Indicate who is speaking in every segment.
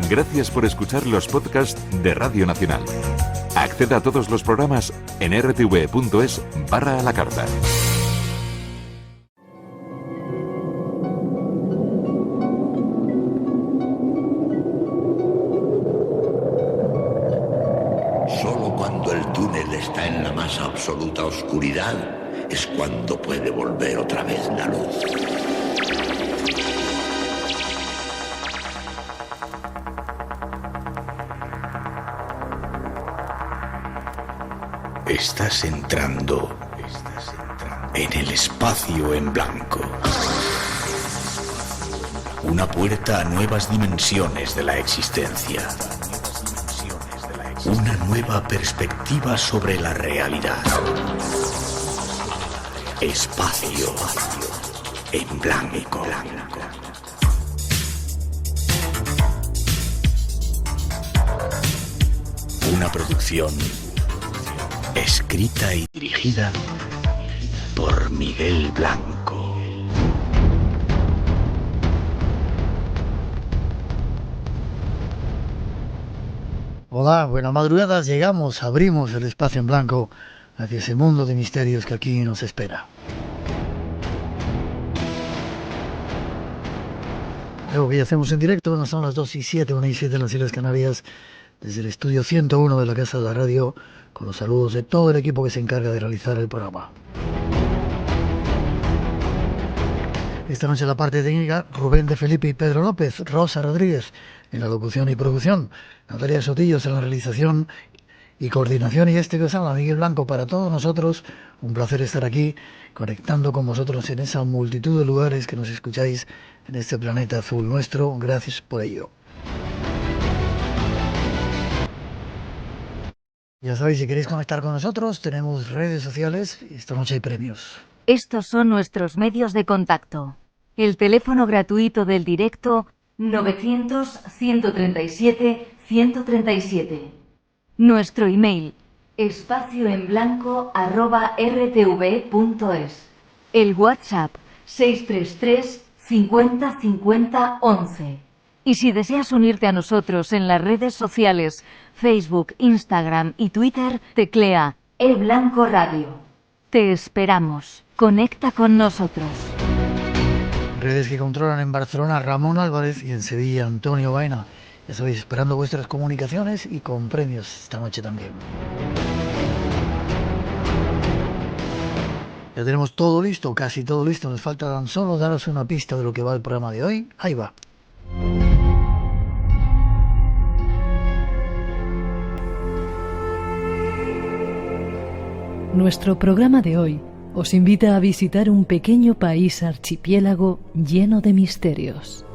Speaker 1: Gracias por escuchar los podcasts de Radio Nacional. Acceda a todos los programas en rtv.es/a la carta.
Speaker 2: Solo cuando el túnel está en la más absoluta oscuridad es cuando puede volver otra vez la luz. Estás entrando en el espacio en blanco. Una puerta a nuevas dimensiones de la existencia. Una nueva perspectiva sobre la realidad. Espacio en blanco. Una producción escrita y dirigida por Miguel Blanco.
Speaker 3: Hola, buenas madrugadas. Llegamos, abrimos el espacio en blanco hacia ese mundo de misterios que aquí nos espera. Luego que ya hacemos en directo, bueno, son las 2:07, 1:07 en las Islas Canarias, desde el estudio 101 de la Casa de la Radio, con los saludos de todo el equipo que se encarga de realizar el programa. Esta noche la parte técnica, Rubén de Felipe y Pedro López, Rosa Rodríguez en la locución y producción, Natalia Sotillos en la realización y coordinación, y este que os habla, Miguel Blanco, para todos nosotros. Un placer estar aquí, conectando con vosotros en esa multitud de lugares que nos escucháis en este planeta azul nuestro. Gracias por ello. Ya sabéis, si queréis conectar con nosotros, tenemos redes sociales y esta noche hay premios.
Speaker 4: Estos son nuestros medios de contacto. El teléfono gratuito del directo 900-137-137. Nuestro email espacioenblanco@rtv.es. El WhatsApp 633 50 50 11. Y si deseas unirte a nosotros en las redes sociales, Facebook, Instagram y Twitter, teclea eBlanco Radio. Te esperamos. Conecta con nosotros.
Speaker 3: Redes que controlan en Barcelona Ramón Álvarez y en Sevilla Antonio Baena. Ya sabéis, esperando vuestras comunicaciones y con premios esta noche también. Ya tenemos todo listo, casi todo listo. Nos falta tan solo daros una pista de lo que va el programa de hoy. Ahí va.
Speaker 5: Nuestro programa de hoy os invita a visitar un pequeño país archipiélago lleno de misterios.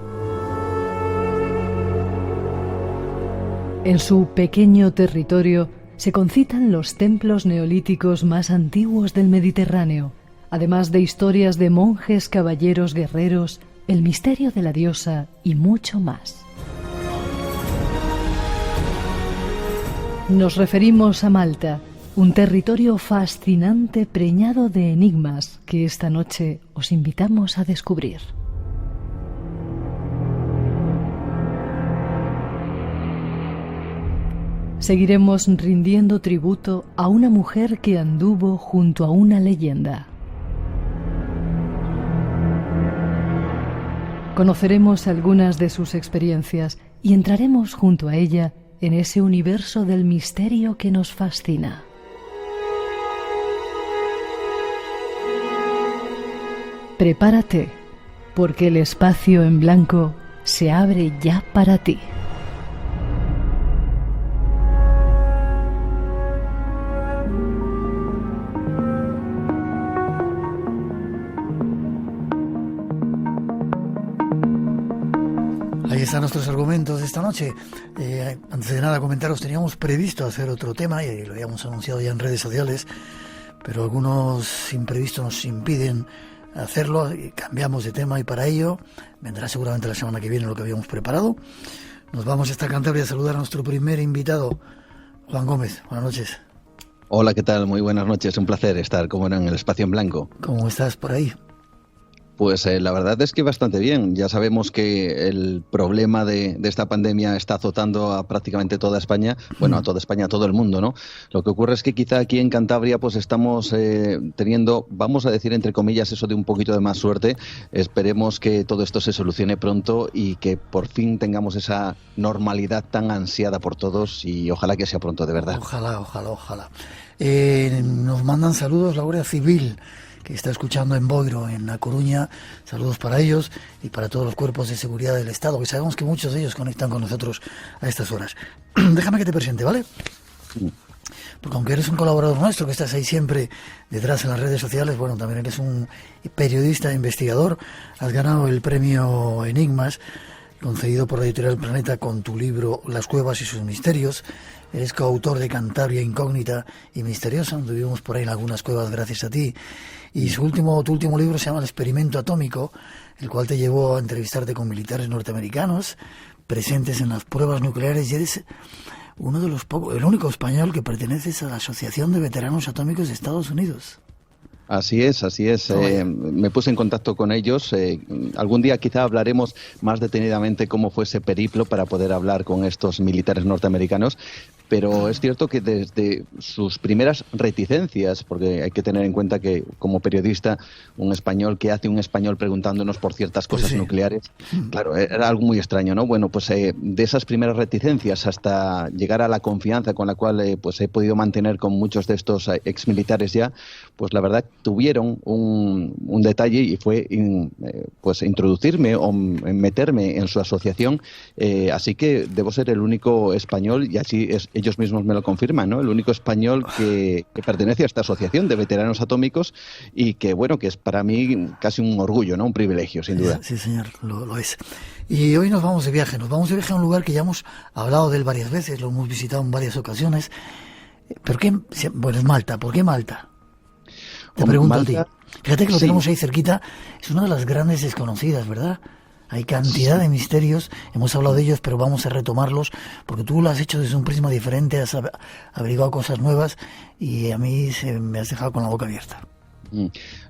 Speaker 5: En su pequeño territorio se concitan los templos neolíticos más antiguos del Mediterráneo, además de historias de monjes, caballeros, guerreros, el misterio de la diosa y mucho más. Nos referimos a Malta, un territorio fascinante preñado de enigmas que esta noche os invitamos a descubrir. Seguiremos rindiendo tributo a una mujer que anduvo junto a una leyenda. Conoceremos algunas de sus experiencias y entraremos junto a ella en ese universo del misterio que nos fascina. Prepárate, porque el espacio en blanco se abre ya para ti.
Speaker 3: Ahí están nuestros argumentos de esta noche. Antes de nada comentaros, teníamos previsto hacer otro tema y lo habíamos anunciado ya en redes sociales, pero algunos imprevistos nos impiden hacerlo y cambiamos de tema, y para ello vendrá seguramente la semana que viene lo que habíamos preparado. Nos vamos hasta Cantabria a saludar a nuestro primer invitado, Juan Gómez. Buenas noches.
Speaker 6: Hola, ¿qué tal? Muy buenas noches. Un placer estar, como no, en el espacio en blanco.
Speaker 3: ¿Cómo estás por ahí?
Speaker 6: Pues la verdad es que bastante bien. Ya sabemos que el problema de esta pandemia está azotando a prácticamente toda España, bueno, a toda España, a todo el mundo, ¿no? Lo que ocurre es que quizá aquí en Cantabria pues estamos teniendo, vamos a decir entre comillas, eso de un poquito de más suerte. Esperemos que todo esto se solucione pronto y que por fin tengamos esa normalidad tan ansiada por todos y ojalá que sea pronto, de verdad.
Speaker 3: Ojalá. Nos mandan saludos la Guardia Civil, que está escuchando en Boiro, en A Coruña. Saludos para ellos y para todos los cuerpos de seguridad del Estado, que sabemos que muchos de ellos conectan con nosotros a estas horas. Déjame que te presente, ¿vale? Porque aunque eres un colaborador nuestro, que estás ahí siempre detrás en las redes sociales, bueno, también eres un periodista e investigador. Has ganado el premio Enigmas, concedido por la editorial Planeta, con tu libro Las cuevas y sus misterios. Eres coautor de Cantabria Incógnita y Misteriosa, donde vivimos por ahí en algunas cuevas gracias a ti. Y tu último libro se llama El experimento atómico, el cual te llevó a entrevistarte con militares norteamericanos presentes en las pruebas nucleares, y eres uno de los el único español que perteneces a la Asociación de Veteranos Atómicos de Estados Unidos.
Speaker 6: Así es. Me puse en contacto con ellos. Algún día quizá hablaremos más detenidamente cómo fue ese periplo para poder hablar con estos militares norteamericanos. Pero es cierto que desde sus primeras reticencias, porque hay que tener en cuenta que como periodista, un español, ¿qué hace un español preguntándonos por ciertas cosas nucleares? Claro, era algo muy extraño, ¿no? Bueno, pues de esas primeras reticencias hasta llegar a la confianza con la cual pues he podido mantener con muchos de estos exmilitares ya, pues la verdad tuvieron un detalle y fue pues introducirme o meterme en su asociación, así que debo ser el único español, y así ellos mismos me lo confirman, ¿no? El único español que pertenece a esta asociación de veteranos atómicos y que, bueno, que es para mí casi un orgullo, ¿no? Un privilegio, sin duda.
Speaker 3: Sí, señor, lo es. Y hoy nos vamos de viaje a un lugar que ya hemos hablado de él varias veces, lo hemos visitado en varias ocasiones. ¿Por qué? Bueno, es Malta. ¿Por qué Malta? Te pregunto Malta, a ti. Fíjate que lo tenemos ahí cerquita. Es una de las grandes desconocidas, ¿verdad? Hay cantidad de misterios, hemos hablado de ellos, pero vamos a retomarlos, porque tú lo has hecho desde un prisma diferente, has averiguado cosas nuevas y a mí me has dejado con la boca abierta.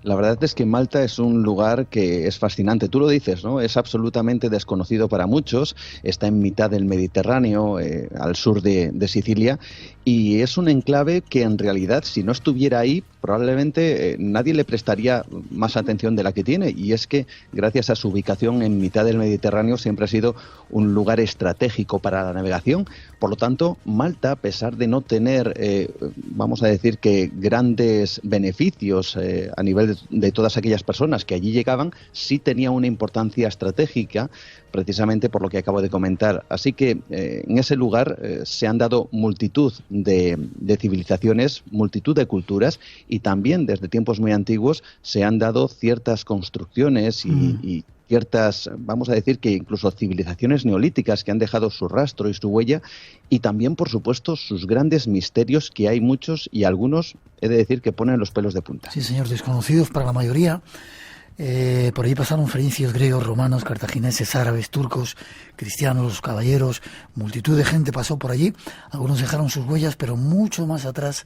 Speaker 6: La verdad es que Malta es un lugar que es fascinante. Tú lo dices, ¿no? Es absolutamente desconocido para muchos. Está en mitad del Mediterráneo, al sur de Sicilia, y es un enclave que en realidad, si no estuviera ahí, probablemente nadie le prestaría más atención de la que tiene. Y es que gracias a su ubicación en mitad del Mediterráneo siempre ha sido un lugar estratégico para la navegación. Por lo tanto, Malta, a pesar de no tener, vamos a decir que grandes beneficios a nivel de todas aquellas personas que allí llegaban, sí tenía una importancia estratégica, precisamente por lo que acabo de comentar. Así que en ese lugar se han dado multitud de civilizaciones, multitud de culturas, y también desde tiempos muy antiguos se han dado ciertas construcciones y ciertas, vamos a decir que incluso civilizaciones neolíticas que han dejado su rastro y su huella, y también, por supuesto, sus grandes misterios, que hay muchos y algunos, he de decir, que ponen los pelos de punta.
Speaker 3: Sí, señor, desconocidos para la mayoría. Por allí pasaron fenicios, griegos, romanos, cartagineses, árabes, turcos, cristianos, caballeros, multitud de gente pasó por allí. Algunos dejaron sus huellas, pero mucho más atrás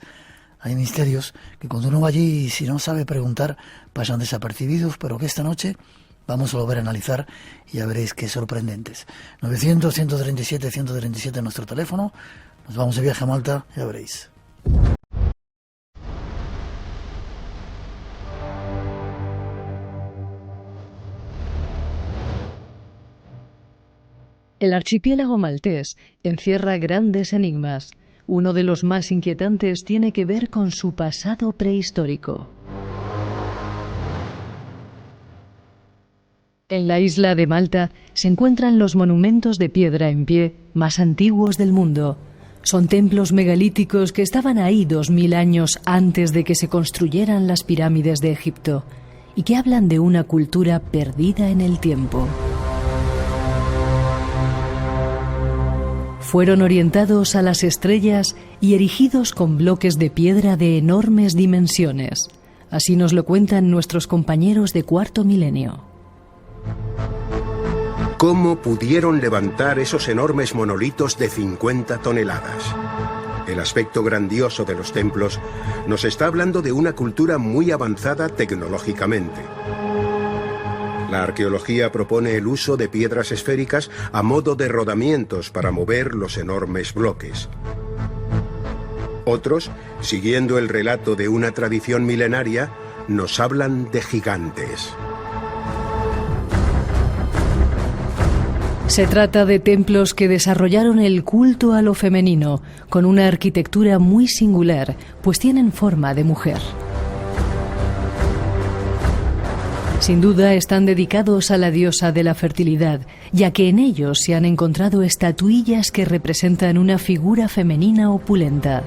Speaker 3: hay misterios que cuando uno va allí y si no sabe preguntar pasan desapercibidos, pero que esta noche vamos a volver a analizar y ya veréis qué sorprendentes. 900-137-137 en nuestro teléfono. Nos vamos de viaje a Malta, ya veréis.
Speaker 5: El archipiélago maltés encierra grandes enigmas. Uno de los más inquietantes tiene que ver con su pasado prehistórico. En la isla de Malta se encuentran los monumentos de piedra en pie más antiguos del mundo. Son templos megalíticos que estaban ahí 2000 años antes de que se construyeran las pirámides de Egipto y que hablan de una cultura perdida en el tiempo. Fueron orientados a las estrellas y erigidos con bloques de piedra de enormes dimensiones. Así nos lo cuentan nuestros compañeros de Cuarto Milenio.
Speaker 7: ¿Cómo pudieron levantar esos enormes monolitos de 50 toneladas? El aspecto grandioso de los templos nos está hablando de una cultura muy avanzada tecnológicamente. La arqueología propone el uso de piedras esféricas a modo de rodamientos para mover los enormes bloques. Otros, siguiendo el relato de una tradición milenaria, nos hablan de gigantes.
Speaker 5: Se trata de templos que desarrollaron el culto a lo femenino, con una arquitectura muy singular, pues tienen forma de mujer. Sin duda están dedicados a la diosa de la fertilidad, ya que en ellos se han encontrado estatuillas que representan una figura femenina opulenta.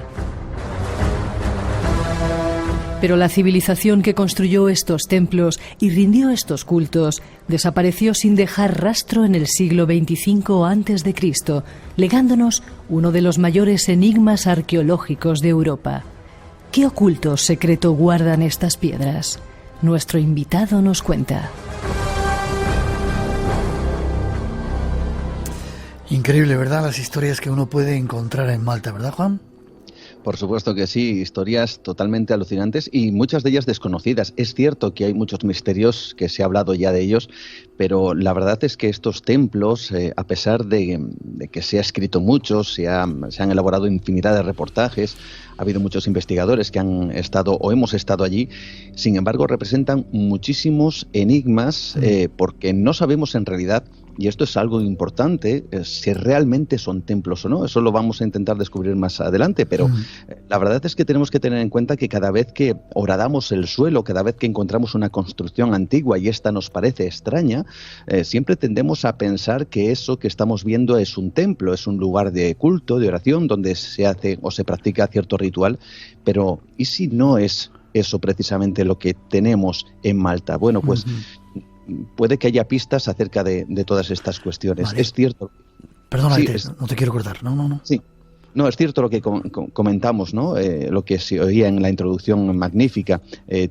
Speaker 5: Pero la civilización que construyó estos templos y rindió estos cultos desapareció sin dejar rastro en el siglo XXV a.C., legándonos uno de los mayores enigmas arqueológicos de Europa. ¿Qué oculto secreto guardan estas piedras? Nuestro invitado nos cuenta.
Speaker 3: Increíble, ¿verdad? Las historias que uno puede encontrar en Malta, ¿verdad, Juan?
Speaker 6: Por supuesto que sí, historias totalmente alucinantes y muchas de ellas desconocidas. Es cierto que hay muchos misterios, que se ha hablado ya de ellos, pero la verdad es que estos templos, a pesar de que se ha escrito mucho, se han elaborado infinidad de reportajes, ha habido muchos investigadores que han estado o hemos estado allí, sin embargo representan muchísimos enigmas porque no sabemos en realidad, y esto es algo importante, si realmente son templos o no. Eso lo vamos a intentar descubrir más adelante, pero la verdad es que tenemos que tener en cuenta que cada vez que horadamos el suelo, cada vez que encontramos una construcción antigua y esta nos parece extraña, siempre tendemos a pensar que eso que estamos viendo es un templo, es un lugar de culto, de oración, donde se hace o se practica cierto ritual, pero ¿y si no es eso precisamente lo que tenemos en Malta? Bueno, pues puede que haya pistas acerca de todas estas cuestiones. Vale. Es cierto.
Speaker 3: Perdona, sí, no te quiero cortar. No.
Speaker 6: Sí. No, es cierto lo que comentamos, ¿no? Lo que se oía en la introducción magnífica.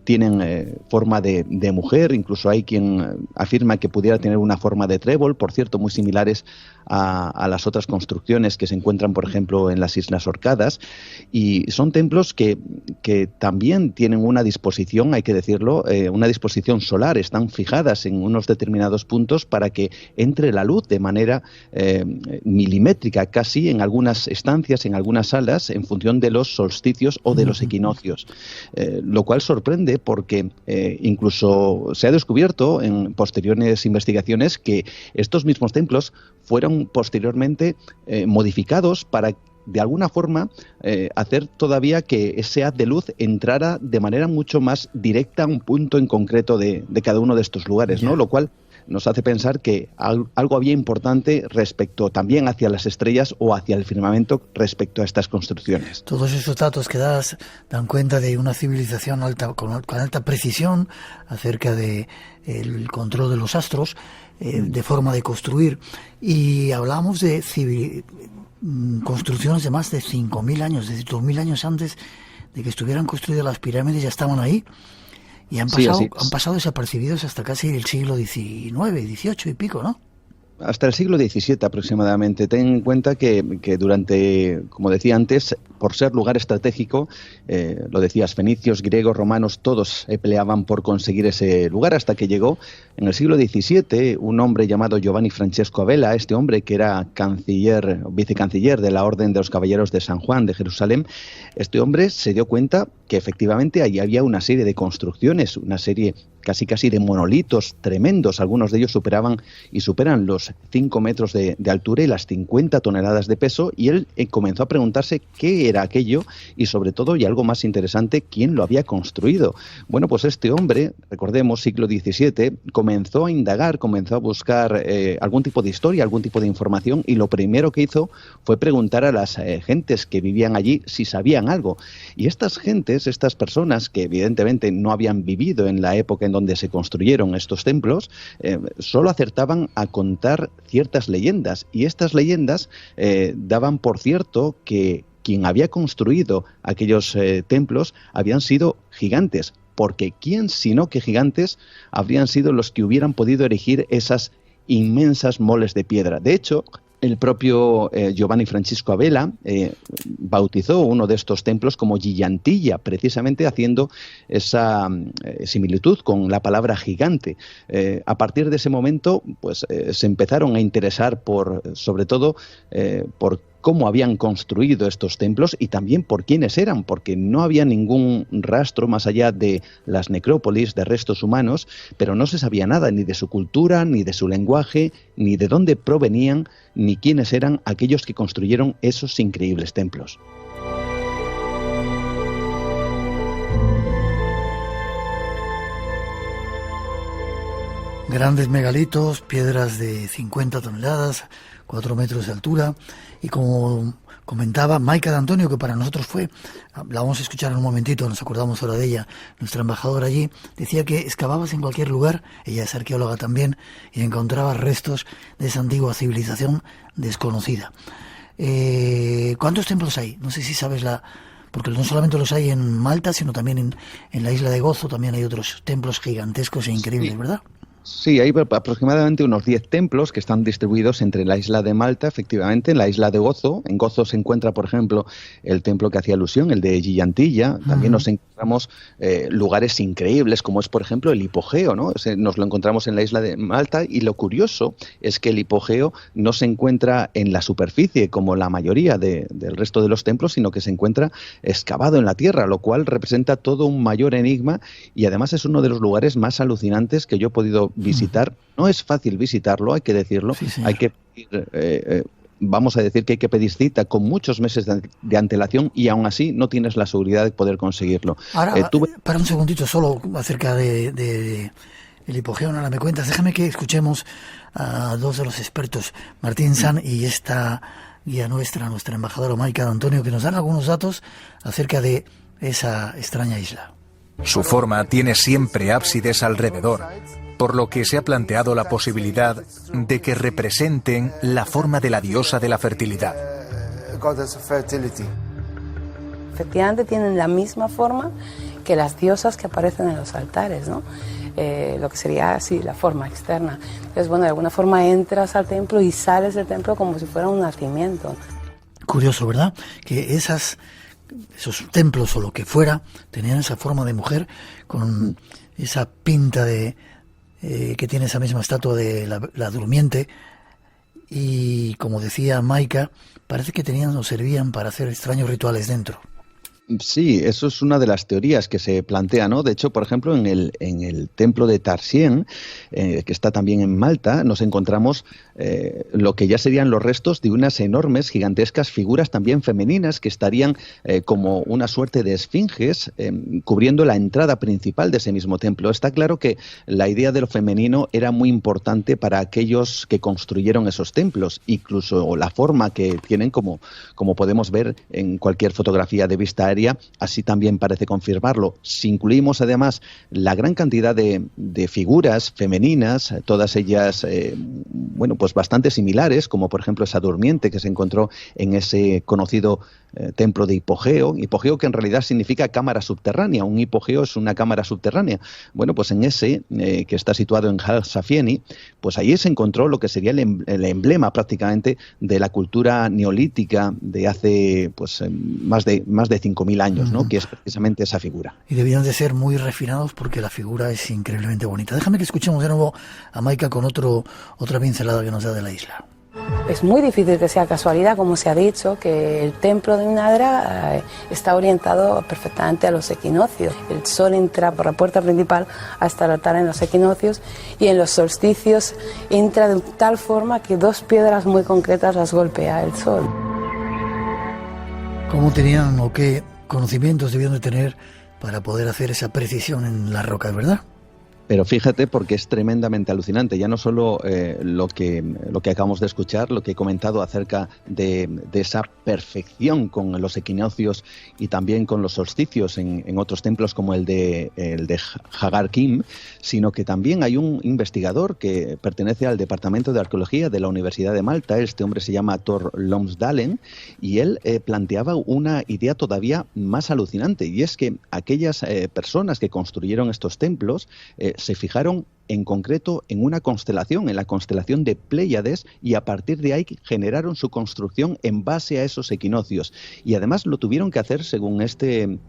Speaker 6: Tienen forma de mujer, incluso hay quien afirma que pudiera tener una forma de trébol, por cierto, muy similares a las otras construcciones que se encuentran, por ejemplo, en las Islas Orcadas. Y son templos que también tienen una disposición, hay que decirlo, una disposición solar. Están fijadas en unos determinados puntos para que entre la luz de manera milimétrica, casi en algunas estancias, en algunas salas, en función de los solsticios o de los equinoccios, lo cual sorprende porque incluso se ha descubierto en posteriores investigaciones que estos mismos templos fueron posteriormente modificados para de alguna forma hacer todavía que ese haz de luz entrara de manera mucho más directa a un punto en concreto de cada uno de estos lugares, ¿no? Lo cual nos hace pensar que algo había importante respecto también hacia las estrellas o hacia el firmamento respecto a estas construcciones.
Speaker 3: Todos esos datos que das dan cuenta de una civilización con alta precisión acerca de el control de los astros, de forma de construir. Y hablamos de construcciones de más de 5.000 años, es decir, 2.000 años antes de que estuvieran construidas las pirámides ya estaban ahí. Y han pasado desapercibidos hasta casi el siglo XIX, XVIII y pico, ¿no?
Speaker 6: Hasta el siglo XVII aproximadamente. Ten en cuenta que durante, como decía antes, por ser lugar estratégico, lo decías, fenicios, griegos, romanos, todos peleaban por conseguir ese lugar, hasta que llegó en el siglo XVII un hombre llamado Giovanni Francesco Abela, este hombre que era vicecanciller de la Orden de los Caballeros de San Juan de Jerusalén. Este hombre se dio cuenta que efectivamente allí había una serie de construcciones, una serie casi de monolitos tremendos. Algunos de ellos superan los 5 metros de altura y las 50 toneladas de peso, y él comenzó a preguntarse qué era aquello y, sobre todo, y algo más interesante, quién lo había construido. Bueno, pues este hombre, recordemos, siglo XVII, comenzó a indagar, comenzó a buscar algún tipo de historia, algún tipo de información, y lo primero que hizo fue preguntar a las gentes que vivían allí si sabían algo. Y estas gentes, estas personas que evidentemente no habían vivido en la época en donde se construyeron estos templos, solo acertaban a contar ciertas leyendas, y estas leyendas daban por cierto que quien había construido aquellos templos habían sido gigantes, porque quién sino que gigantes habrían sido los que hubieran podido erigir esas inmensas moles de piedra. De hecho, El propio Giovanni Francisco Abela bautizó uno de estos templos como Gigantilla, precisamente haciendo esa similitud con la palabra gigante. A partir de ese momento, pues se empezaron a interesar sobre todo por cómo habían construido estos templos y también por quiénes eran, porque no había ningún rastro más allá de las necrópolis, de restos humanos, pero no se sabía nada ni de su cultura, ni de su lenguaje, ni de dónde provenían, ni quiénes eran aquellos que construyeron esos increíbles templos.
Speaker 3: Grandes megalitos, piedras de 50 toneladas, 4 metros de altura, y como comentaba Maika D'Antonio, que para nosotros la vamos a escuchar en un momentito, nos acordamos ahora de ella, nuestra embajadora allí, decía que excavabas en cualquier lugar, ella es arqueóloga también, y encontrabas restos de esa antigua civilización desconocida. ¿Cuántos templos hay? No sé si sabes porque no solamente los hay en Malta, sino también en la isla de Gozo, también hay otros templos gigantescos e increíbles, ¿verdad?
Speaker 6: Sí, hay aproximadamente unos 10 templos que están distribuidos entre la isla de Malta, efectivamente, en la isla de Gozo. En Gozo se encuentra, por ejemplo, el templo que hacía alusión, el de Gigantilla. También nos encontramos lugares increíbles, como es, por ejemplo, el hipogeo, ¿no? Nos lo encontramos en la isla de Malta, y lo curioso es que el hipogeo no se encuentra en la superficie, como la mayoría del resto de los templos, sino que se encuentra excavado en la tierra, lo cual representa todo un mayor enigma, y además es uno de los lugares más alucinantes que yo he podido visitar. No es fácil visitarlo, hay que decirlo. Sí, hay que vamos a decir que hay que pedir cita con muchos meses de antelación, y aún así no tienes la seguridad de poder conseguirlo.
Speaker 3: Ahora, para un segundito solo acerca de el hipogeo, ahora me cuentas, déjame que escuchemos a dos de los expertos, Martín San y esta guía nuestra embajadora Maika D'Antonio, que nos dan algunos datos acerca de esa extraña isla.
Speaker 8: Su forma tiene siempre ábsides alrededor, por lo que se ha planteado la posibilidad de que representen la forma de la diosa de la fertilidad.
Speaker 9: Efectivamente tienen la misma forma que las diosas que aparecen en los altares, ¿no? Lo que sería así la forma externa. Entonces, bueno, de alguna forma entras al templo y sales del templo como si fuera un nacimiento.
Speaker 3: Curioso, ¿verdad? Que esos templos o lo que fuera tenían esa forma de mujer con esa pinta que tiene esa misma estatua de la durmiente, y como decía Maika, parece que tenían o servían para hacer extraños rituales dentro.
Speaker 6: Sí, eso es una de las teorías que se plantea, ¿no? De hecho, por ejemplo, en el templo de Tarsien, que está también en Malta, nos encontramos lo que ya serían los restos de unas enormes, gigantescas figuras también femeninas que estarían como una suerte de esfinges cubriendo la entrada principal de ese mismo templo. Está claro que la idea de lo femenino era muy importante para aquellos que construyeron esos templos, incluso la forma que tienen, como podemos ver en cualquier fotografía de vista aérea, así también parece confirmarlo. Si incluimos además la gran cantidad de figuras femeninas, todas ellas, bueno, pues bastante similares, como por ejemplo esa durmiente que se encontró en ese conocido templo de hipogeo que en realidad significa cámara subterránea. Un hipogeo es una cámara subterránea. Bueno, pues en ese, que está situado en Hal Safieni, pues ahí se encontró lo que sería el emblema prácticamente de la cultura neolítica de hace pues más de 5.000 años, ¿no? Que es precisamente esa figura.
Speaker 3: Y debían de ser muy refinados porque la figura es increíblemente bonita. Déjame que escuchemos de nuevo a Maika con otra pincelada que nos da de la isla.
Speaker 9: Es muy difícil que sea casualidad, como se ha dicho, que el templo de Minadra está orientado perfectamente a los equinoccios. El sol entra por la puerta principal hasta el altar en los equinoccios, y en los solsticios entra de tal forma que dos piedras muy concretas las golpea el sol.
Speaker 3: ¿Cómo tenían o qué conocimientos debían de tener para poder hacer esa precisión en las rocas, verdad?
Speaker 6: Pero fíjate, porque es tremendamente alucinante, ya no solo lo que acabamos de escuchar, lo que he comentado acerca de esa perfección con los equinoccios y también con los solsticios en otros templos como el de Hagar Kim, sino que también hay un investigador que pertenece al Departamento de Arqueología de la Universidad de Malta. Este hombre se llama Thor Lomsdalen, y él planteaba una idea todavía más alucinante, y es que aquellas personas que construyeron estos templos se fijaron en concreto en una constelación, en la constelación de Pléyades, y a partir de ahí generaron su construcción en base a esos equinoccios. Y además lo tuvieron que hacer, según este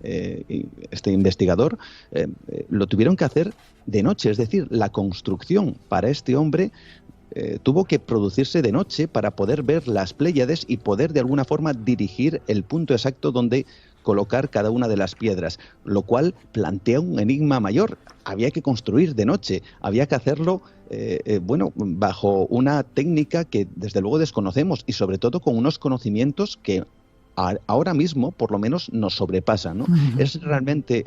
Speaker 6: investigador, lo tuvieron que hacer de noche, es decir, la construcción para este hombre tuvo que producirse de noche para poder ver las Pléyades y poder de alguna forma dirigir el punto exacto donde colocar cada una de las piedras, lo cual plantea un enigma mayor. Había que construir de noche, había que hacerlo bajo una técnica que desde luego desconocemos y sobre todo con unos conocimientos que ahora mismo por lo menos nos sobrepasan, ¿no? ¿Es realmente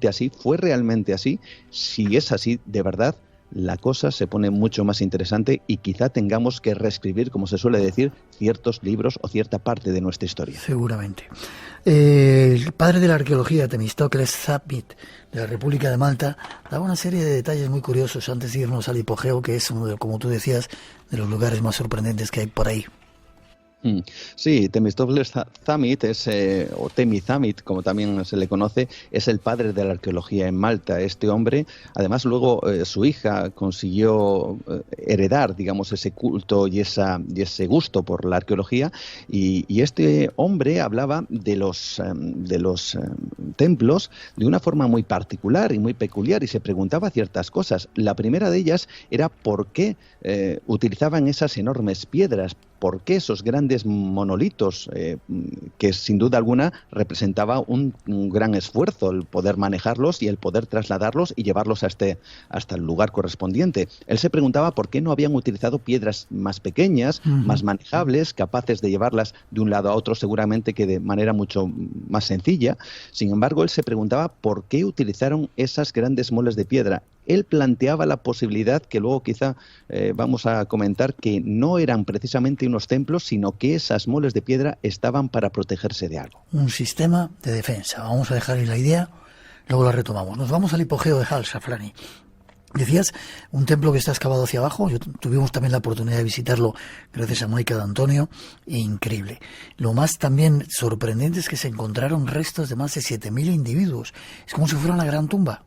Speaker 6: así? ¿Fue realmente así? Si es así, de verdad, la cosa se pone mucho más interesante y quizá tengamos que reescribir, como se suele decir, ciertos libros o cierta parte de nuestra historia. Seguramente.
Speaker 3: El padre de la arqueología, Temístocles Thamit, de la República de Malta, daba una serie de detalles muy curiosos antes de irnos al hipogeo, que es uno de, como tú decías, de los lugares más sorprendentes que hay por ahí.
Speaker 6: Sí, Temístocles Thamit o Temi Thamit, como también se le conoce, es el padre de la arqueología en Malta. Este hombre, además luego su hija consiguió heredar, digamos, ese culto y ese gusto por la arqueología, y este hombre hablaba de los templos de una forma muy particular y muy peculiar, y se preguntaba ciertas cosas. La primera de ellas era por qué utilizaban esas enormes piedras, por qué esos grandes monolitos, que sin duda alguna representaba un gran esfuerzo el poder manejarlos y el poder trasladarlos y llevarlos hasta el lugar correspondiente. Él se preguntaba por qué no habían utilizado piedras más pequeñas, más manejables, capaces de llevarlas de un lado a otro, seguramente que de manera mucho más sencilla. Sin embargo, él se preguntaba por qué utilizaron esas grandes moles de piedra. Él planteaba la posibilidad, que luego quizá vamos a comentar, que no eran precisamente unos templos, sino que esas moles de piedra estaban para protegerse de algo.
Speaker 3: Un sistema de defensa. Vamos a dejar ahí la idea, luego la retomamos. Nos vamos al hipogeo de Hal Shafrani. Decías, un templo que está excavado hacia abajo. Tuvimos también la oportunidad de visitarlo gracias a Maica de Antonio. Increíble. Lo más también sorprendente es que se encontraron restos de más de 7.000 individuos. Es como si fuera una gran tumba.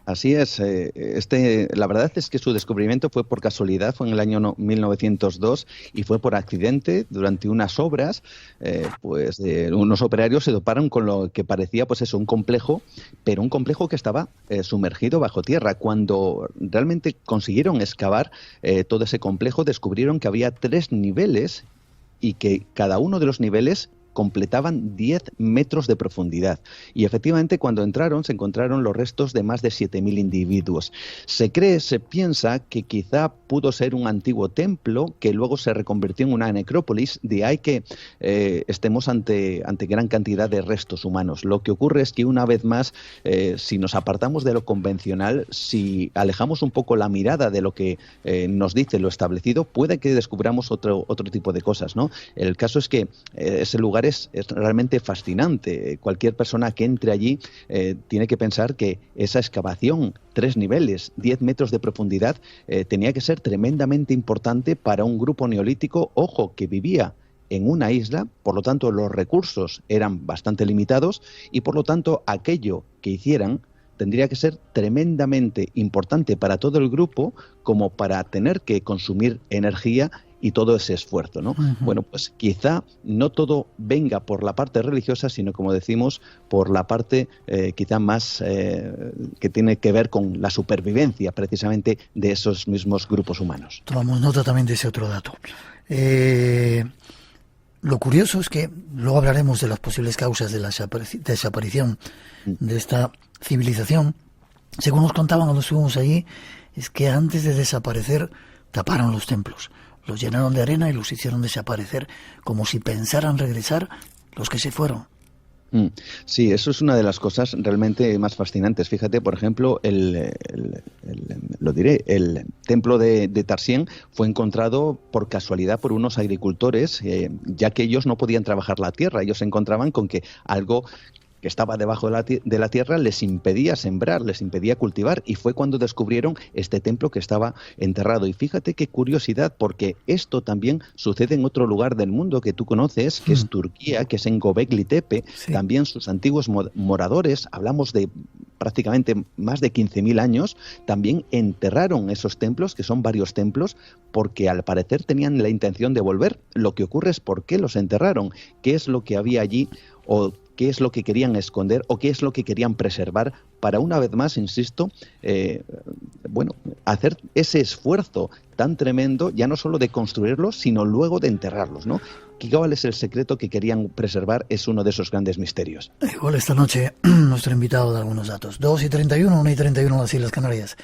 Speaker 6: Así es, la verdad es que su descubrimiento fue por casualidad, fue en el año 1902 y fue por accidente. Durante unas obras, unos operarios se toparon con lo que parecía un complejo, pero un complejo que estaba sumergido bajo tierra. Cuando realmente consiguieron excavar todo ese complejo, descubrieron que había 3 niveles y que cada uno de los niveles completaban 10 metros de profundidad. Y efectivamente, cuando entraron, se encontraron los restos de más de 7.000 individuos. Se piensa que quizá pudo ser un antiguo templo que luego se reconvirtió en una necrópolis, de ahí que estemos ante gran cantidad de restos humanos. Lo que ocurre es que una vez más, si nos apartamos de lo convencional, si alejamos un poco la mirada de lo que nos dice lo establecido, puede que descubramos otro tipo de cosas, ¿no? El caso es que ese lugar es realmente fascinante. Cualquier persona que entre allí tiene que pensar que esa excavación, 3 niveles, 10 metros de profundidad, tenía que ser tremendamente importante para un grupo neolítico, ojo, que vivía en una isla, por lo tanto los recursos eran bastante limitados y por lo tanto aquello que hicieran tendría que ser tremendamente importante para todo el grupo como para tener que consumir energía y todo ese esfuerzo, ¿no? Bueno, pues quizá no todo venga por la parte religiosa, sino, como decimos, por la parte quizá más que tiene que ver con la supervivencia precisamente de esos mismos grupos humanos.
Speaker 3: Tomamos nota también de ese otro dato. Lo curioso es que luego hablaremos de las posibles causas de la desaparición de esta civilización. Según nos contaban cuando estuvimos allí, es que antes de desaparecer taparon los templos. Los llenaron de arena y los hicieron desaparecer, como si pensaran regresar los que se fueron.
Speaker 6: Sí, eso es una de las cosas realmente más fascinantes. Fíjate, por ejemplo, el templo de Tarsien fue encontrado por casualidad por unos agricultores, ya que ellos no podían trabajar la tierra. Ellos se encontraban con que algo que estaba debajo de la tierra les impedía sembrar, les impedía cultivar, y fue cuando descubrieron este templo que estaba enterrado. Y fíjate qué curiosidad, porque esto también sucede en otro lugar del mundo que tú conoces, que es Turquía, que es en Göbekli Tepe. Sí. También sus antiguos moradores, hablamos de prácticamente más de 15.000 años, también enterraron esos templos, que son varios templos, porque al parecer tenían la intención de volver. Lo que ocurre es por qué los enterraron, qué es lo que había allí, o qué es lo que querían esconder, o qué es lo que querían preservar, para una vez más, insisto, hacer ese esfuerzo tan tremendo, ya no solo de construirlos, sino luego de enterrarlos, ¿no? ¿Cuál es el secreto que querían preservar? Es uno de esos grandes misterios.
Speaker 3: Igual esta noche nuestro invitado da algunos datos. 2:31, 1:31 en las Islas Canarias.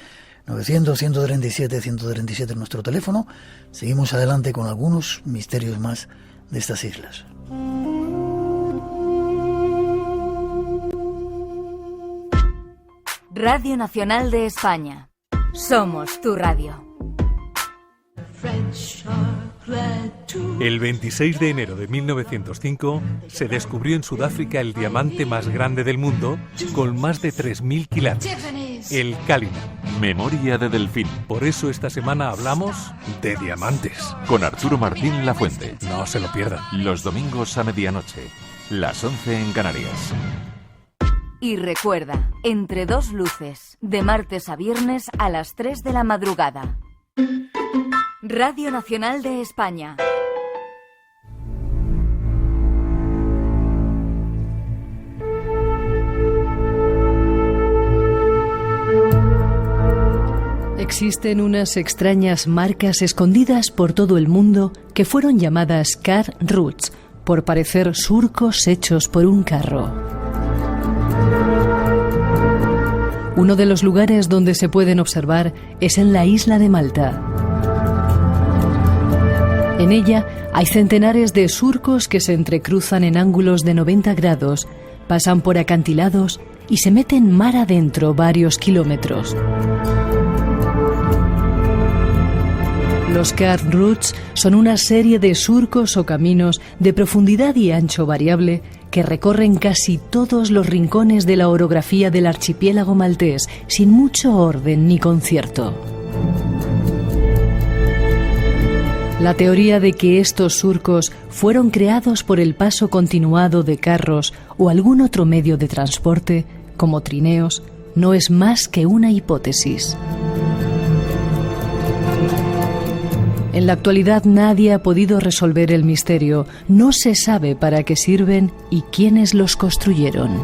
Speaker 3: 900-137-137 en nuestro teléfono. Seguimos adelante con algunos misterios más de estas islas.
Speaker 4: Radio Nacional de España. Somos tu radio.
Speaker 10: El 26 de enero de 1905 se descubrió en Sudáfrica el diamante más grande del mundo, con más de 3.000 quilates, el Cullinan.
Speaker 1: Memoria de Delfín.
Speaker 10: Por eso esta semana hablamos de diamantes.
Speaker 1: Con Arturo Martín Lafuente.
Speaker 10: No se lo pierdan.
Speaker 1: Los domingos a medianoche, las 11 en Canarias.
Speaker 4: Y recuerda, Entre dos luces, de martes a viernes a las 3 de la madrugada. Radio Nacional de España.
Speaker 5: Existen unas extrañas marcas escondidas por todo el mundo que fueron llamadas car roots, por parecer surcos hechos por un carro. Uno de los lugares donde se pueden observar es en la isla de Malta. En ella hay centenares de surcos que se entrecruzan en ángulos de 90 grados, pasan por acantilados y se meten mar adentro varios kilómetros. Los car roots son una serie de surcos o caminos de profundidad y ancho variable que recorren casi todos los rincones de la orografía del archipiélago maltés, sin mucho orden ni concierto. La teoría de que estos surcos fueron creados por el paso continuado de carros o algún otro medio de transporte, como trineos, no es más que una hipótesis. En la actualidad nadie ha podido resolver el misterio. No se sabe para qué sirven y quiénes los construyeron.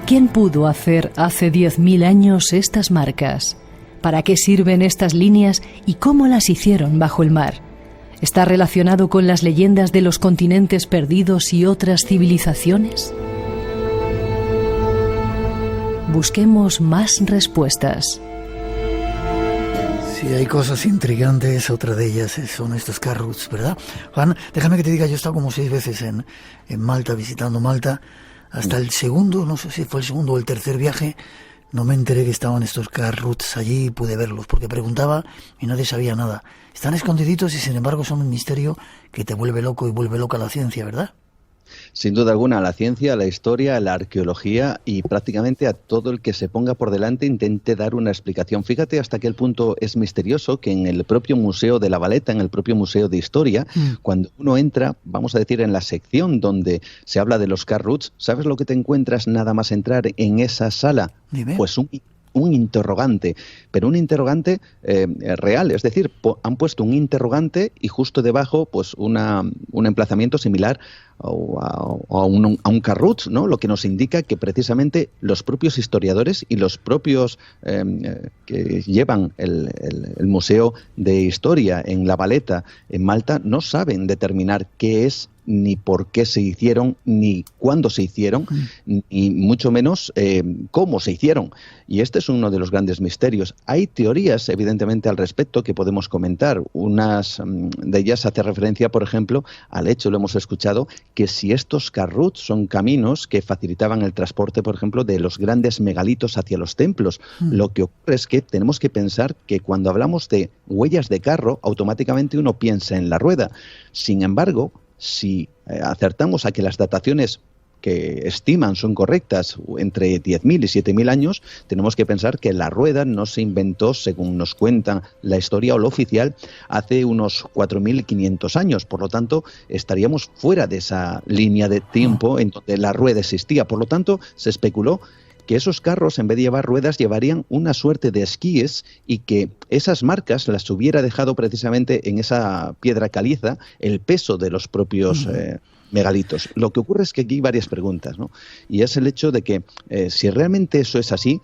Speaker 5: ¿Quién pudo hacer hace 10.000 años estas marcas? ¿Para qué sirven estas líneas y cómo las hicieron bajo el mar? ¿Está relacionado con las leyendas de los continentes perdidos y otras civilizaciones? Busquemos más respuestas.
Speaker 3: Sí, hay cosas intrigantes, otra de ellas son estos car roots, ¿verdad? Juan, déjame que te diga, yo he estado como 6 veces en Malta, visitando Malta. Hasta el segundo, no sé si fue el segundo o el tercer viaje, no me enteré que estaban estos car roots allí y pude verlos, porque preguntaba y nadie sabía nada. Están escondiditos y sin embargo son un misterio que te vuelve loco y vuelve loca la ciencia, ¿verdad?
Speaker 6: Sin duda alguna, la ciencia, la historia, la arqueología y prácticamente a todo el que se ponga por delante intente dar una explicación. Fíjate hasta qué punto es misterioso que en el propio Museo de La Valeta, en el propio Museo de Historia, cuando uno entra, vamos a decir, en la sección donde se habla de los car roots, ¿sabes lo que te encuentras nada más entrar en esa sala?
Speaker 3: Dime.
Speaker 6: Pues un interrogante, pero un interrogante real, es decir, han puesto un interrogante y justo debajo pues un emplazamiento similar a un car root, ¿no? Lo que nos indica que precisamente los propios historiadores y los propios que llevan el Museo de Historia en La Valeta, en Malta, no saben determinar qué es, ni por qué se hicieron, ni cuándo se hicieron, ni mucho menos cómo se hicieron. Y este es uno de los grandes misterios. Hay teorías, evidentemente, al respecto que podemos comentar. Unas de ellas hace referencia, por ejemplo, al hecho, lo hemos escuchado, que si estos car roots son caminos que facilitaban el transporte, por ejemplo, de los grandes megalitos hacia los templos. Lo que ocurre es que tenemos que pensar que cuando hablamos de huellas de carro, automáticamente uno piensa en la rueda. Sin embargo, si acertamos a que las dataciones que estiman son correctas, entre 10.000 y 7.000 años, tenemos que pensar que la rueda no se inventó, según nos cuentan la historia o lo oficial, hace unos 4.500 años. Por lo tanto, estaríamos fuera de esa línea de tiempo en donde la rueda existía. Por lo tanto, se especuló que esos carros, en vez de llevar ruedas, llevarían una suerte de esquíes y que esas marcas las hubiera dejado precisamente en esa piedra caliza el peso de los propios megalitos. Lo que ocurre es que aquí hay varias preguntas, ¿no? Y es el hecho de que si realmente eso es así,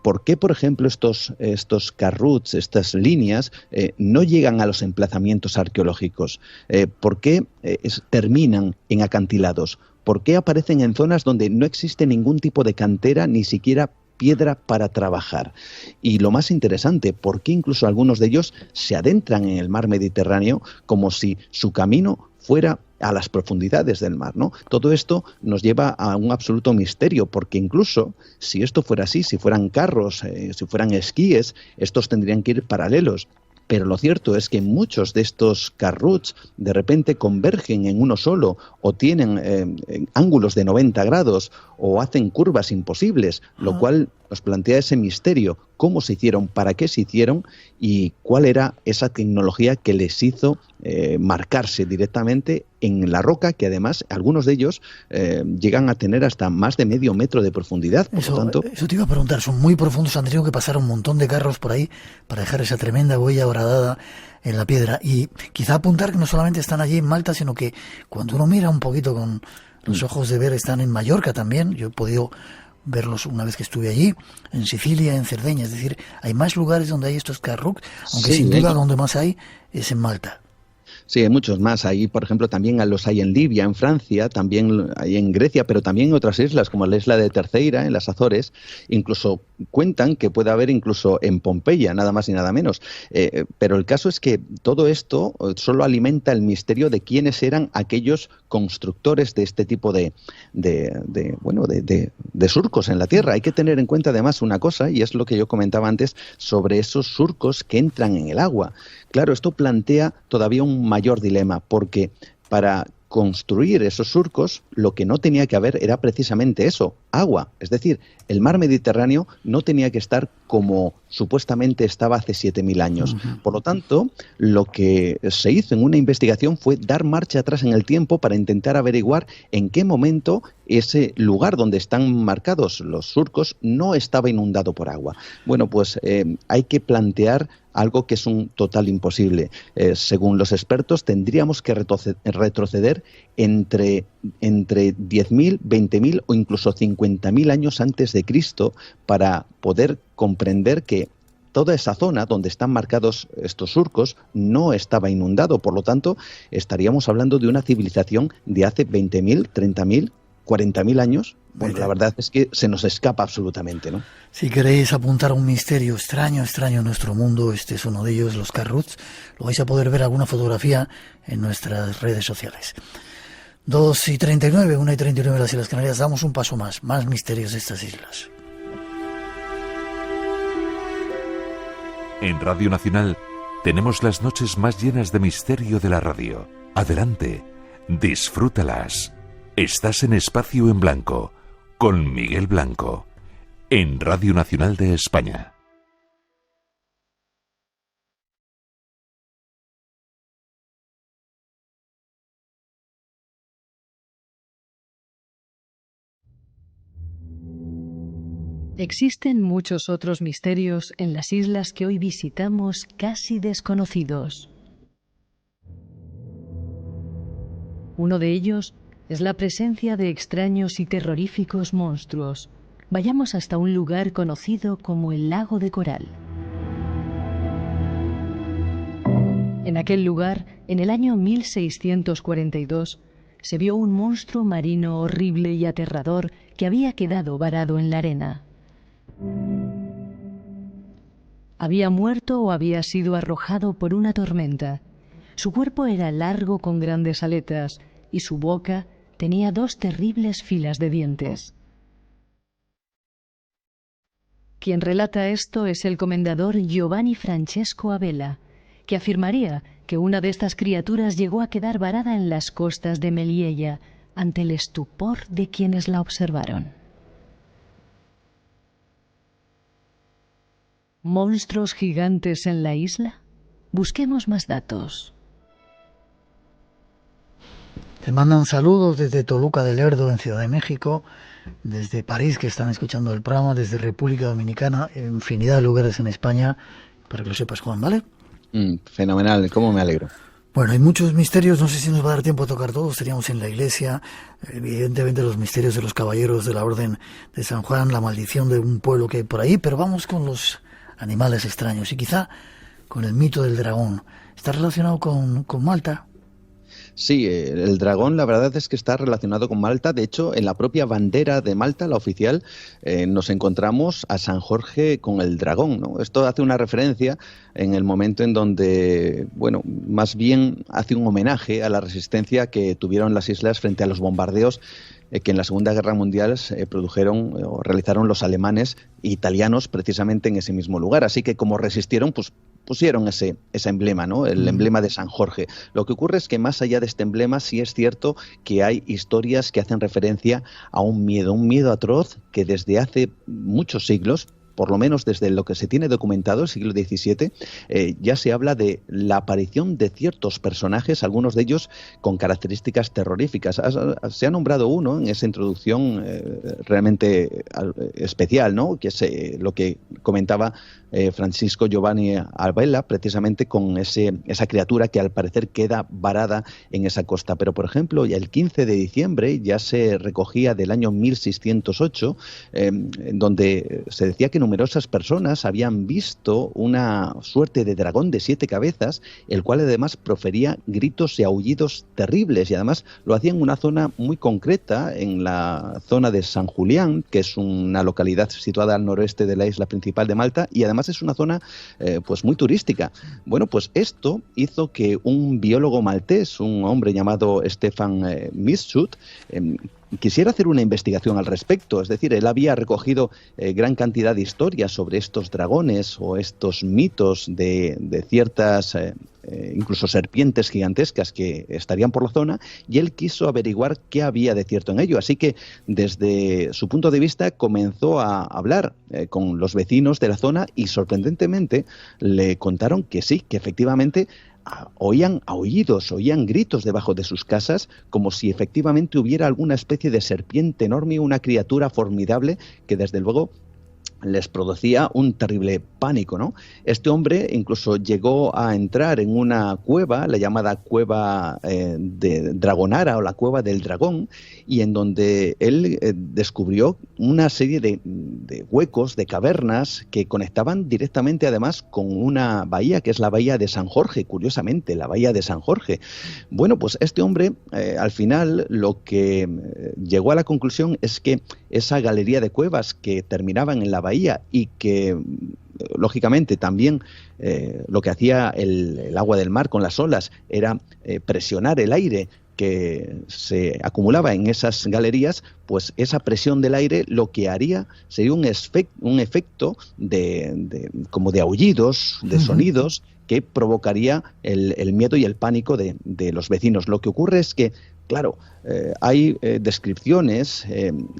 Speaker 6: ¿por qué, por ejemplo, estos carruts, estas líneas, no llegan a los emplazamientos arqueológicos? ¿Por qué terminan en acantilados? ¿Por qué aparecen en zonas donde no existe ningún tipo de cantera, ni siquiera piedra para trabajar? Y lo más interesante, ¿por qué incluso algunos de ellos se adentran en el mar Mediterráneo como si su camino fuera a las profundidades del mar, ¿no? Todo esto nos lleva a un absoluto misterio, porque incluso si esto fuera así, si fueran carros, si fueran esquíes, estos tendrían que ir paralelos. Pero lo cierto es que muchos de estos carruts de repente convergen en uno solo, o tienen ángulos de 90 grados, o hacen curvas imposibles, lo cual nos plantea ese misterio: cómo se hicieron, para qué se hicieron y cuál era esa tecnología que les hizo marcarse directamente en la roca, que además algunos de ellos llegan a tener hasta más de medio metro de profundidad. Por lo tanto,
Speaker 3: eso te iba a preguntar, son muy profundos, han tenido que pasar un montón de carros por ahí para dejar esa tremenda huella horadada en la piedra. Y quizá apuntar que no solamente están allí en Malta, sino que cuando uno mira un poquito con los ojos de ver, están en Mallorca también. Yo he podido verlos una vez que estuve allí, en Sicilia, en Cerdeña. Es decir, hay más lugares donde hay estos carrucs, aunque sin duda donde más hay es en Malta.
Speaker 6: Sí, hay muchos más. Ahí, por ejemplo, también los hay en Libia, en Francia, también hay en Grecia, pero también en otras islas, como la isla de Terceira, en las Azores. Incluso cuentan que puede haber incluso en Pompeya, nada más y nada menos. Pero el caso es que todo esto solo alimenta el misterio de quiénes eran aquellos constructores de este tipo de surcos en la Tierra. Hay que tener en cuenta además una cosa, y es lo que yo comentaba antes sobre esos surcos que entran en el agua. Claro, esto plantea todavía un mayor dilema, porque para construir esos surcos lo que no tenía que haber era precisamente eso, agua. Es decir, el mar Mediterráneo no tenía que estar como supuestamente estaba hace 7.000 años. Por lo tanto, lo que se hizo en una investigación fue dar marcha atrás en el tiempo para intentar averiguar en qué momento ese lugar donde están marcados los surcos no estaba inundado por agua. Bueno, pues hay que plantear algo que es un total imposible. Según los expertos, tendríamos que retroceder entre 10.000, 20.000 o incluso 50.000 años antes de Cristo para poder comprender que toda esa zona donde están marcados estos surcos no estaba inundado. Por lo tanto, estaríamos hablando de una civilización de hace 20.000, 30.000, 40.000 años. Bueno, la verdad es que se nos escapa absolutamente, ¿no?
Speaker 3: Si queréis apuntar a un misterio extraño en nuestro mundo, este es uno de ellos, los carruts. Lo vais a poder ver alguna fotografía en nuestras redes sociales. 2:39, 1:39 las Islas Canarias. Damos un paso más misterios de estas islas.
Speaker 1: En Radio Nacional tenemos las noches más llenas de misterio de la radio. Adelante, disfrútalas. Estás en Espacio en Blanco, con Miguel Blanco, en Radio Nacional de España.
Speaker 5: Existen muchos otros misterios en las islas que hoy visitamos casi desconocidos. Uno de ellos es la presencia de extraños y terroríficos monstruos. Vayamos hasta un lugar conocido como el Lago de Coral. En aquel lugar, en el año 1642, se vio un monstruo marino horrible y aterrador que había quedado varado en la arena. Había muerto o había sido arrojado por una tormenta. Su cuerpo era largo con grandes aletas y su boca tenía 2 terribles filas de dientes. Quien relata esto es el comendador Giovanni Francesco Abela, que afirmaría que una de estas criaturas llegó a quedar varada en las costas de Melilla, ante el estupor de quienes la observaron. ¿Monstruos gigantes en la isla? Busquemos más datos.
Speaker 3: Te mandan saludos desde Toluca del Lerdo, en Ciudad de México, desde París, que están escuchando el programa, desde República Dominicana, infinidad de lugares en España, para que lo sepas, Juan, ¿vale?
Speaker 6: Fenomenal, cómo me alegro.
Speaker 3: Bueno, hay muchos misterios, no sé si nos va a dar tiempo a tocar todos, estaríamos en la iglesia, evidentemente los misterios de los caballeros de la Orden de San Juan, la maldición de un pueblo que hay por ahí, pero vamos con los animales extraños y quizá con el mito del dragón. ¿Está relacionado con Malta?
Speaker 6: Sí, el dragón la verdad es que está relacionado con Malta. De hecho, en la propia bandera de Malta, la oficial, nos encontramos a San Jorge con el dragón, ¿no? Esto hace una referencia en el momento en donde, bueno, más bien hace un homenaje a la resistencia que tuvieron las islas frente a los bombardeos que en la Segunda Guerra Mundial produjeron o realizaron los alemanes e italianos precisamente en ese mismo lugar. Así que como resistieron, pues pusieron ese emblema, ¿no? El emblema de San Jorge. Lo que ocurre es que más allá de este emblema sí es cierto que hay historias que hacen referencia a un miedo atroz que desde hace muchos siglos, por lo menos desde lo que se tiene documentado, el siglo XVII, ya se habla de la aparición de ciertos personajes, algunos de ellos con características terroríficas. Se ha nombrado uno en esa introducción realmente especial, ¿no? Que es lo que comentaba Francisco Giovanni Albella, precisamente con esa criatura que al parecer queda varada en esa costa. Pero, por ejemplo, el 15 de diciembre ya se recogía del año 1608, donde se decía que numerosas personas habían visto una suerte de dragón de 7 cabezas, el cual además profería gritos y aullidos terribles, y además lo hacía en una zona muy concreta, en la zona de San Julián, que es una localidad situada al noroeste de la isla principal de Malta, y además es una zona pues muy turística. Bueno, pues esto hizo que un biólogo maltés, un hombre llamado Stefan Mischut, quisiera hacer una investigación al respecto. Es decir, él había recogido gran cantidad de historias sobre estos dragones o estos mitos de ciertas incluso serpientes gigantescas que estarían por la zona, y él quiso averiguar qué había de cierto en ello. Así que desde su punto de vista comenzó a hablar con los vecinos de la zona y sorprendentemente le contaron que sí, que efectivamente oían aullidos, oían gritos debajo de sus casas, como si efectivamente hubiera alguna especie de serpiente enorme, una criatura formidable que desde luego les producía un terrible pánico, ¿no? Este hombre incluso llegó a entrar en una cueva, la llamada cueva de Dragonara o la cueva del dragón, y en donde él descubrió una serie de huecos, de cavernas que conectaban directamente además con una bahía, que es la bahía de San Jorge, curiosamente, la bahía de San Jorge. Bueno, pues este hombre al final lo que llegó a la conclusión es que esa galería de cuevas que terminaban en la bahía y que lógicamente también lo que hacía el agua del mar con las olas era presionar el aire que se acumulaba en esas galerías, pues esa presión del aire lo que haría sería un efecto como de aullidos, de sonidos, que provocaría el miedo y el pánico de los vecinos. Lo que ocurre es que, claro, hay descripciones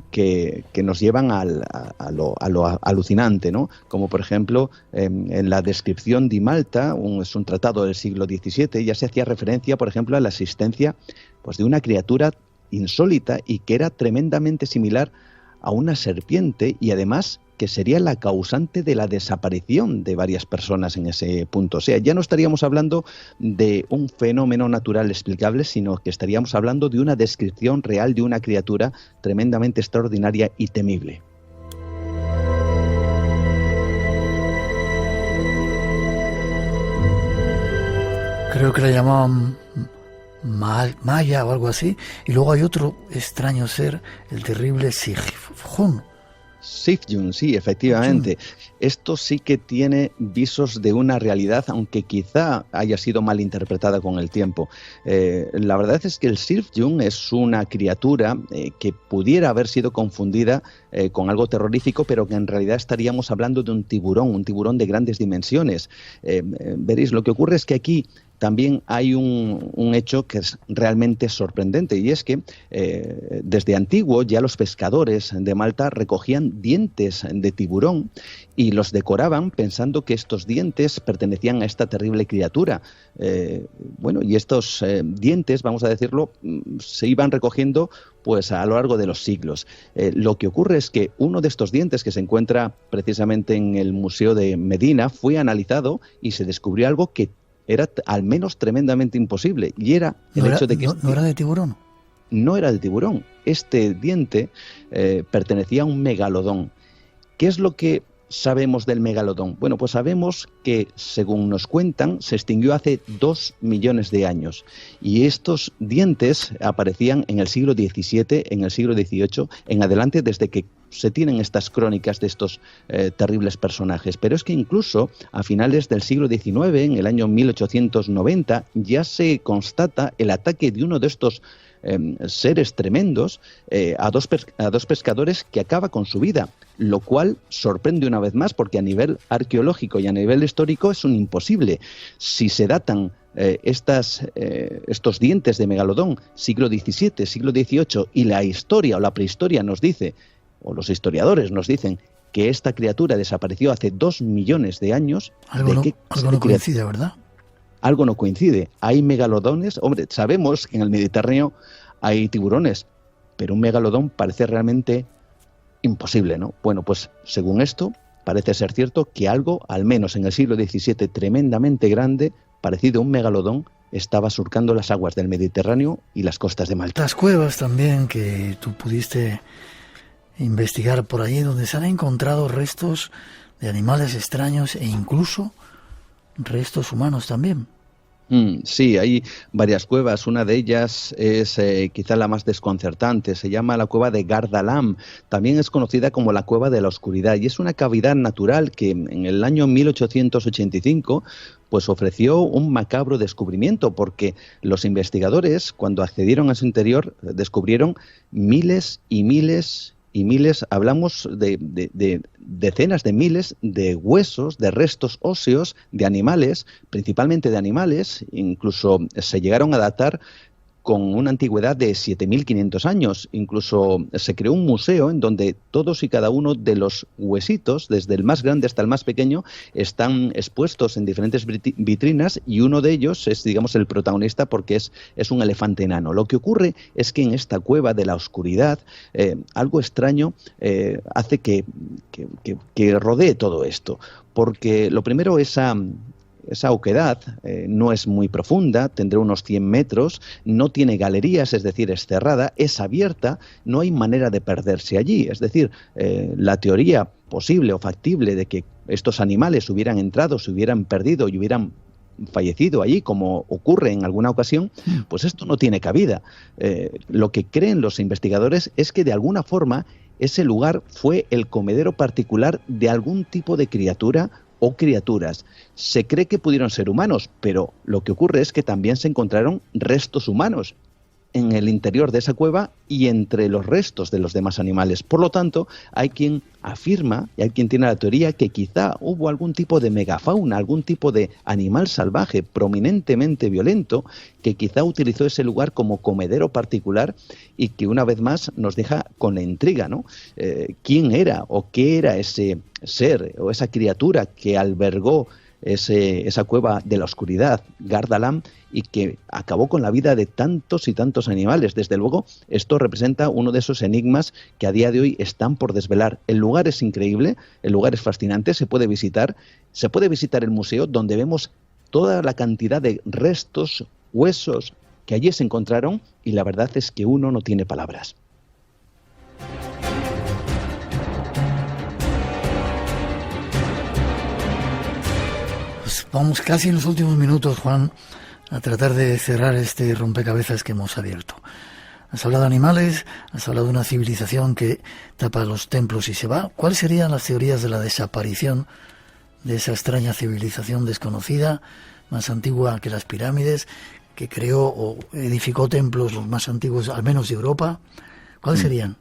Speaker 6: que nos llevan a lo alucinante, ¿no? Como por ejemplo, en la descripción de Malta, es un tratado del siglo XVII, ya se hacía referencia, por ejemplo, a la existencia pues, de una criatura insólita y que era tremendamente similar a una serpiente, y además que sería la causante de la desaparición de varias personas en ese punto. O sea, ya no estaríamos hablando de un fenómeno natural explicable, sino que estaríamos hablando de una descripción real de una criatura tremendamente extraordinaria y temible.
Speaker 3: Creo que la llamaban Maya o algo así. Y luego hay otro extraño ser, el terrible Sifjun.
Speaker 6: Sifjun, sí, efectivamente. esto sí que tiene visos de una realidad, aunque quizá haya sido mal interpretada con el tiempo. La verdad es que el Sirfjung es una criatura que pudiera haber sido confundida con algo terrorífico, pero que en realidad estaríamos hablando de un tiburón de grandes dimensiones. Veréis, lo que ocurre es que aquí también hay un hecho que es realmente sorprendente, y es que desde antiguo ya los pescadores de Malta recogían dientes de tiburón y los decoraban pensando que estos dientes pertenecían a esta terrible criatura. Y estos dientes, vamos a decirlo, se iban recogiendo pues a lo largo de los siglos. Lo que ocurre es que uno de estos dientes, que se encuentra precisamente en el Museo de Medina, fue analizado y se descubrió algo que era al menos tremendamente imposible, y era el hecho de que...
Speaker 3: ¿No era de tiburón?
Speaker 6: No era de tiburón. Este diente pertenecía a un megalodón. ¿Qué es lo que sabemos del megalodón? Bueno, pues sabemos que, según nos cuentan, se extinguió hace 2 millones de años. Y estos dientes aparecían en el siglo XVII, en el siglo XVIII, en adelante, desde que se tienen estas crónicas de estos terribles personajes. Pero es que incluso a finales del siglo XIX, en el año 1890, ya se constata el ataque de uno de estos seres tremendos a dos pescadores, que acaba con su vida, lo cual sorprende una vez más, porque a nivel arqueológico y a nivel histórico es un imposible. Si se datan estos dientes de megalodón, siglo XVII, siglo XVIII, y la historia o la prehistoria nos dice, o los historiadores nos dicen, que esta criatura desapareció hace 2 millones de años.
Speaker 3: Algo no coincide, ¿verdad?
Speaker 6: Algo no coincide. Hay megalodones. Hombre, sabemos que en el Mediterráneo hay tiburones, pero un megalodón parece realmente imposible, ¿no? Bueno, pues según esto, parece ser cierto que algo, al menos en el siglo XVII, tremendamente grande, parecido a un megalodón, estaba surcando las aguas del Mediterráneo y las costas de Malta.
Speaker 3: Las cuevas también que tú pudiste investigar por allí, donde se han encontrado restos de animales extraños e incluso restos humanos también.
Speaker 6: Sí, hay varias cuevas. Una de ellas es quizá la más desconcertante. Se llama la cueva de Gardalam. También es conocida como la cueva de la oscuridad, y es una cavidad natural que en el año 1885 pues ofreció un macabro descubrimiento, porque los investigadores, cuando accedieron a su interior, descubrieron miles y miles y miles, hablamos de decenas de miles de huesos, de restos óseos de animales, principalmente de animales. Incluso se llegaron a datar con una antigüedad de 7.500 años. Incluso se creó un museo en donde todos y cada uno de los huesitos, desde el más grande hasta el más pequeño, están expuestos en diferentes vitrinas, y uno de ellos es, digamos, el protagonista, porque es un elefante enano. Lo que ocurre es que en esta cueva de la oscuridad algo extraño hace que rodee todo esto, porque lo primero, esa oquedad no es muy profunda, tendrá unos 100 metros, no tiene galerías, es decir, es cerrada, es abierta, no hay manera de perderse allí. Es decir, la teoría posible o factible de que estos animales hubieran entrado, se hubieran perdido y hubieran fallecido allí, como ocurre en alguna ocasión, pues esto no tiene cabida. Lo que creen los investigadores es que de alguna forma ese lugar fue el comedero particular de algún tipo de criatura o criaturas. Se cree que pudieron ser humanos, pero lo que ocurre es que también se encontraron restos humanos en el interior de esa cueva y entre los restos de los demás animales. Por lo tanto, hay quien afirma y hay quien tiene la teoría que quizá hubo algún tipo de megafauna, algún tipo de animal salvaje prominentemente violento, que quizá utilizó ese lugar como comedero particular, y que una vez más nos deja con la intriga, ¿no? ¿Quién era o qué era ese ser o esa criatura que albergó esa cueva de la oscuridad, Gardalam, y que acabó con la vida de tantos y tantos animales? Desde luego, esto representa uno de esos enigmas que a día de hoy están por desvelar. El lugar es increíble, el lugar es fascinante, se puede visitar el museo, donde vemos toda la cantidad de restos, huesos que allí se encontraron, y la verdad es que uno no tiene palabras.
Speaker 3: Pues vamos casi en los últimos minutos, Juan, a tratar de cerrar este rompecabezas que hemos abierto. Has hablado de animales, has hablado de una civilización que tapa los templos y se va. ¿Cuáles serían las teorías de la desaparición de esa extraña civilización desconocida, más antigua que las pirámides, que creó o edificó templos los más antiguos, al menos de Europa? ¿Cuáles serían?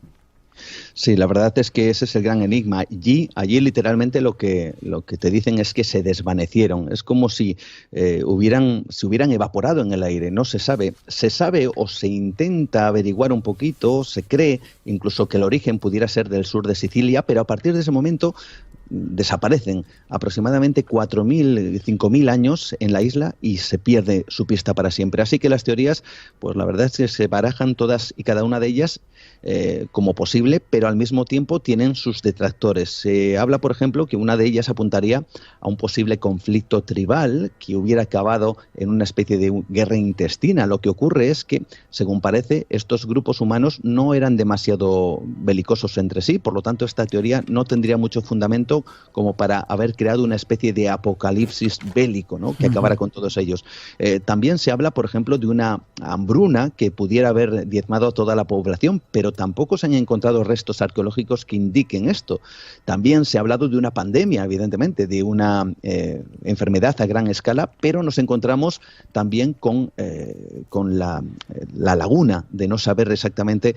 Speaker 6: Sí, la verdad es que ese es el gran enigma. Allí literalmente lo que te dicen es que se desvanecieron. Es como si se hubieran evaporado en el aire. No se sabe. Se sabe o se intenta averiguar un poquito, se cree incluso que el origen pudiera ser del sur de Sicilia, pero a partir de ese momento desaparecen aproximadamente 4.000, 5.000 años en la isla y se pierde su pista para siempre. Así que las teorías, pues la verdad es que se barajan todas y cada una de ellas como posible, pero al mismo tiempo tienen sus detractores. Se habla, por ejemplo, que una de ellas apuntaría a un posible conflicto tribal que hubiera acabado en una especie de guerra intestina. Lo que ocurre es que, según parece, estos grupos humanos no eran demasiado belicosos entre sí, por lo tanto esta teoría no tendría mucho fundamento como para haber creado una especie de apocalipsis bélico, ¿no?, que acabara con todos ellos. También se habla, por ejemplo, de una hambruna que pudiera haber diezmado a toda la población, pero tampoco se han encontrado restos arqueológicos que indiquen esto. También se ha hablado de una pandemia, evidentemente, de una enfermedad a gran escala, pero nos encontramos también con la laguna de no saber exactamente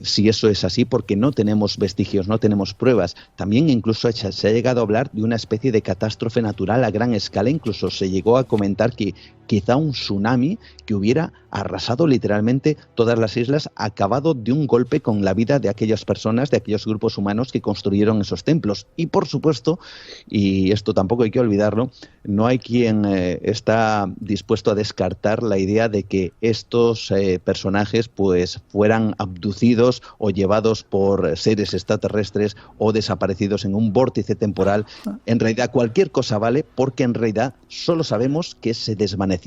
Speaker 6: si eso es así, porque no tenemos vestigios, no tenemos pruebas. También incluso se ha llegado a hablar de una especie de catástrofe natural a gran escala, incluso se llegó a comentar que quizá un tsunami que hubiera arrasado literalmente todas las islas, acabado de un golpe con la vida de aquellas personas, de aquellos grupos humanos que construyeron esos templos. Y por supuesto, y esto tampoco hay que olvidarlo, no hay quien está dispuesto a descartar la idea de que estos personajes pues fueran abducidos o llevados por seres extraterrestres o desaparecidos en un vórtice temporal. En realidad cualquier cosa vale, porque en realidad solo sabemos que se desvanecieron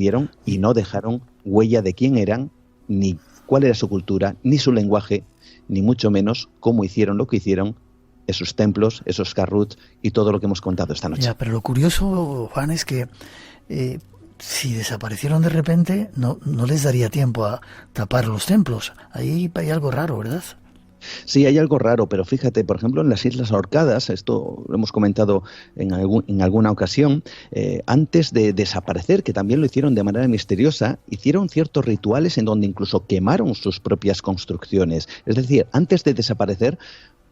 Speaker 6: y no dejaron huella de quién eran, ni cuál era su cultura, ni su lenguaje, ni mucho menos cómo hicieron lo que hicieron, esos templos, esos Karrut y todo lo que hemos contado esta noche.
Speaker 3: Ya, pero lo curioso, Juan, es que si desaparecieron de repente, no les daría tiempo a tapar los templos. Ahí hay algo raro, ¿verdad?
Speaker 6: Sí, hay algo raro, pero fíjate, por ejemplo, en las Islas Ahorcadas, esto lo hemos comentado en alguna ocasión, antes de desaparecer, que también lo hicieron de manera misteriosa, hicieron ciertos rituales en donde incluso quemaron sus propias construcciones. Es decir, antes de desaparecer,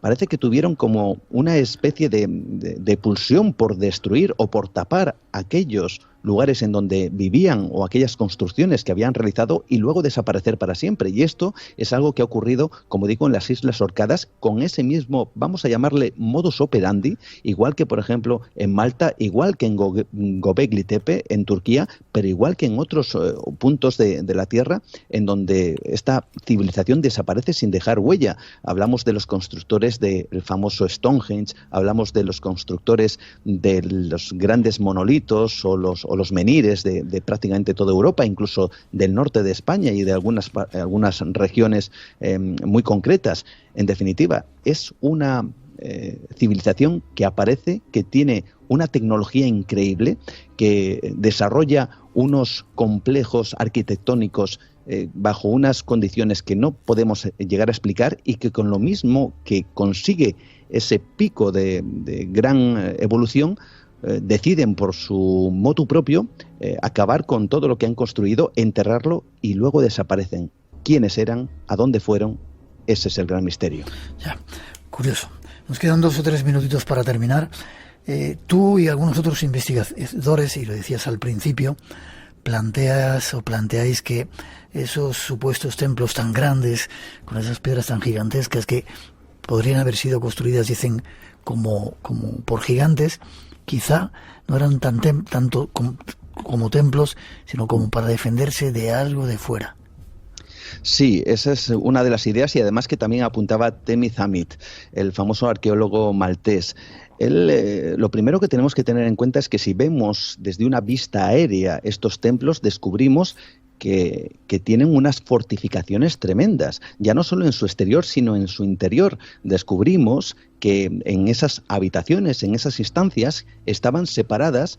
Speaker 6: parece que tuvieron como una especie de pulsión por destruir o por tapar aquellos lugares en donde vivían o aquellas construcciones que habían realizado y luego desaparecer para siempre. Y esto es algo que ha ocurrido, como digo, en las Islas Orcadas con ese mismo, vamos a llamarle modus operandi, igual que por ejemplo en Malta, igual que en Göbekli Tepe en Turquía, pero igual que en otros puntos de la Tierra en donde esta civilización desaparece sin dejar huella. Hablamos de los constructores del famoso Stonehenge, hablamos de los constructores de los grandes monolitos o los menhires de prácticamente toda Europa, incluso del norte de España y de algunas regiones muy concretas. En definitiva, es una civilización que aparece, que tiene una tecnología increíble, que desarrolla unos complejos arquitectónicos bajo unas condiciones que no podemos llegar a explicar y que con lo mismo que consigue ese pico de gran evolución, deciden por su motu propio acabar con todo lo que han construido, enterrarlo y luego desaparecen. ¿Quiénes eran? ¿A dónde fueron? Ese es el gran misterio.
Speaker 3: Ya, curioso. Nos quedan 2 o 3 minutitos para terminar. Tú y algunos otros investigadores, y lo decías al principio, planteáis que esos supuestos templos tan grandes, con esas piedras tan gigantescas que podrían haber sido construidas, dicen, como por gigantes, quizá no eran tanto como templos, sino como para defenderse de algo de fuera.
Speaker 6: Sí, esa es una de las ideas, y además que también apuntaba Temith Hamit, el famoso arqueólogo maltés. Lo primero que tenemos que tener en cuenta es que si vemos desde una vista aérea estos templos, descubrimos que tienen unas fortificaciones tremendas, ya no solo en su exterior, sino en su interior. Descubrimos que en esas habitaciones, en esas instancias, estaban separadas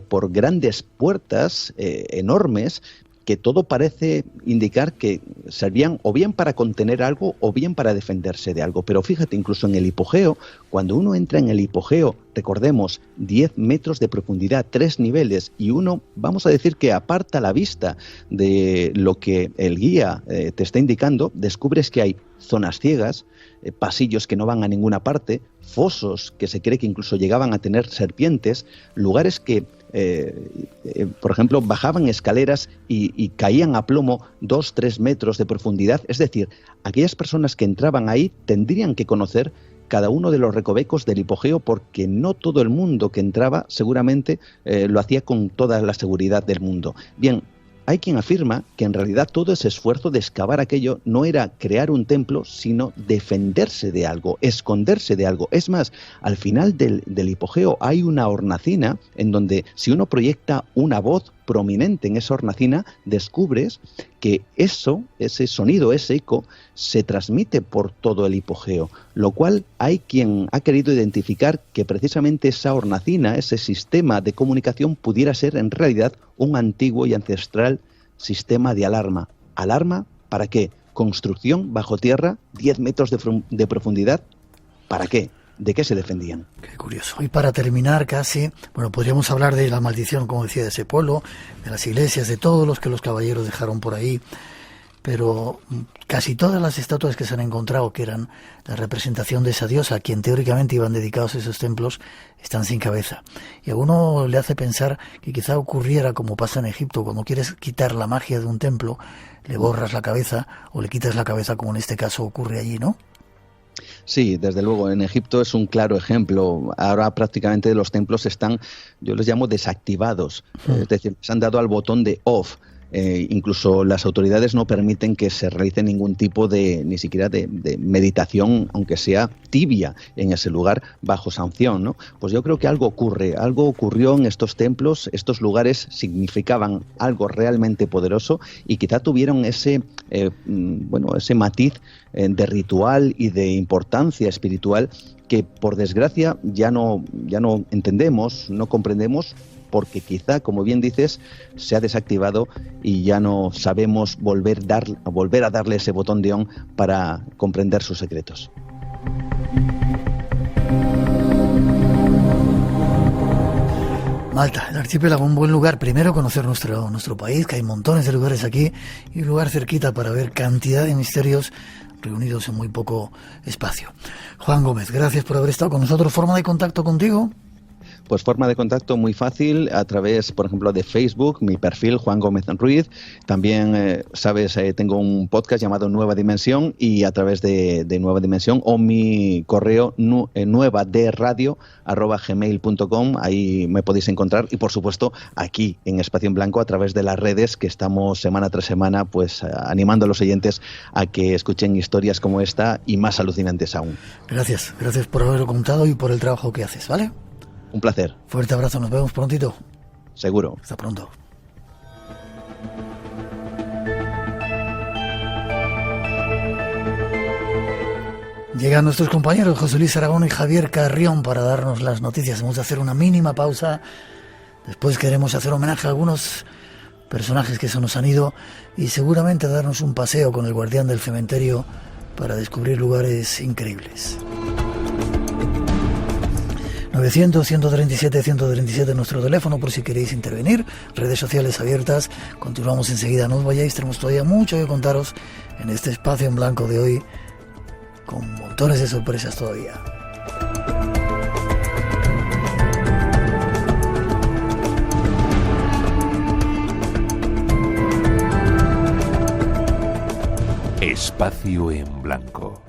Speaker 6: por grandes puertas enormes, que todo parece indicar que servían o bien para contener algo o bien para defenderse de algo. Pero fíjate, incluso en el hipogeo, cuando uno entra en el hipogeo, recordemos, 10 metros de profundidad, 3 niveles, y uno, vamos a decir que aparta la vista de lo que el guía te está indicando, descubres que hay zonas ciegas, pasillos que no van a ninguna parte, fosos que se cree que incluso llegaban a tener serpientes, lugares que por ejemplo, bajaban escaleras y caían a plomo 2-3 metros de profundidad. Es decir, aquellas personas que entraban ahí tendrían que conocer cada uno de los recovecos del hipogeo, porque no todo el mundo que entraba seguramente lo hacía con toda la seguridad del mundo. Bien, hay quien afirma que en realidad todo ese esfuerzo de excavar aquello no era crear un templo, sino defenderse de algo, esconderse de algo. Es más, al final del hipogeo hay una hornacina en donde si uno proyecta una voz prominente en esa hornacina, descubres que ese sonido, ese eco, se transmite por todo el hipogeo, lo cual hay quien ha querido identificar que precisamente esa hornacina, ese sistema de comunicación, pudiera ser en realidad un antiguo y ancestral sistema de alarma. ¿Alarma para qué? Construcción bajo tierra, 10 metros de profundidad, ¿para qué? ¿De qué se defendían?
Speaker 3: Qué curioso. Y para terminar casi, bueno, podríamos hablar de la maldición, como decía, de ese pueblo, de las iglesias, de todos los que los caballeros dejaron por ahí, pero casi todas las estatuas que se han encontrado, que eran la representación de esa diosa, a quien teóricamente iban dedicados esos templos, están sin cabeza. Y a uno le hace pensar que quizá ocurriera como pasa en Egipto, cuando quieres quitar la magia de un templo, le borras la cabeza o le quitas la cabeza, como en este caso ocurre allí, ¿no?
Speaker 6: Sí, desde luego, en Egipto es un claro ejemplo. Ahora prácticamente los templos están, yo les llamo desactivados, es decir, se han dado al botón de off. Incluso las autoridades no permiten que se realice ningún tipo de, ni siquiera de meditación, aunque sea tibia, en ese lugar bajo sanción, ¿no? Pues yo creo que algo ocurrió en estos templos. Estos lugares significaban algo realmente poderoso y quizá tuvieron ese matiz de ritual y de importancia espiritual que, por desgracia, ya no entendemos, no comprendemos, porque quizá, como bien dices, se ha desactivado y ya no sabemos volver a darle ese botón de on para comprender sus secretos.
Speaker 3: Malta, el archipiélago, un buen lugar. Primero, conocer nuestro país, que hay montones de lugares aquí, y un lugar cerquita para ver cantidad de misterios reunidos en muy poco espacio. Juan Gómez, gracias por haber estado con nosotros. ¿Forma de contacto contigo?
Speaker 6: Pues forma de contacto muy fácil, a través, por ejemplo, de Facebook, mi perfil, Juan Gómez Ruiz. También, tengo un podcast llamado Nueva Dimensión, y a través de Nueva Dimensión, o mi correo nuevadradio@gmail.com, ahí me podéis encontrar. Y, por supuesto, aquí en Espacio en Blanco, a través de las redes, que estamos semana tras semana pues animando a los oyentes a que escuchen historias como esta y más alucinantes aún.
Speaker 3: Gracias por haberlo contado y por el trabajo que haces, ¿vale?
Speaker 6: Un placer.
Speaker 3: Fuerte abrazo, nos vemos prontito.
Speaker 6: Seguro.
Speaker 3: Hasta pronto. Llegan nuestros compañeros José Luis Aragón y Javier Carrión para darnos las noticias. Hemos de hacer una mínima pausa. Después queremos hacer homenaje a algunos personajes que se nos han ido y seguramente darnos un paseo con el guardián del cementerio para descubrir lugares increíbles. 900-137-137 nuestro teléfono por si queréis intervenir, redes sociales abiertas. Continuamos enseguida, no os vayáis, tenemos todavía mucho que contaros en este espacio en blanco de hoy, con montones de sorpresas todavía.
Speaker 1: Espacio en blanco.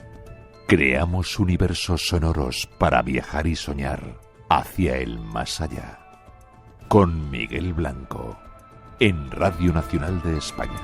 Speaker 1: Creamos universos sonoros para viajar y soñar hacia el más allá. Con Miguel Blanco, en Radio Nacional de España.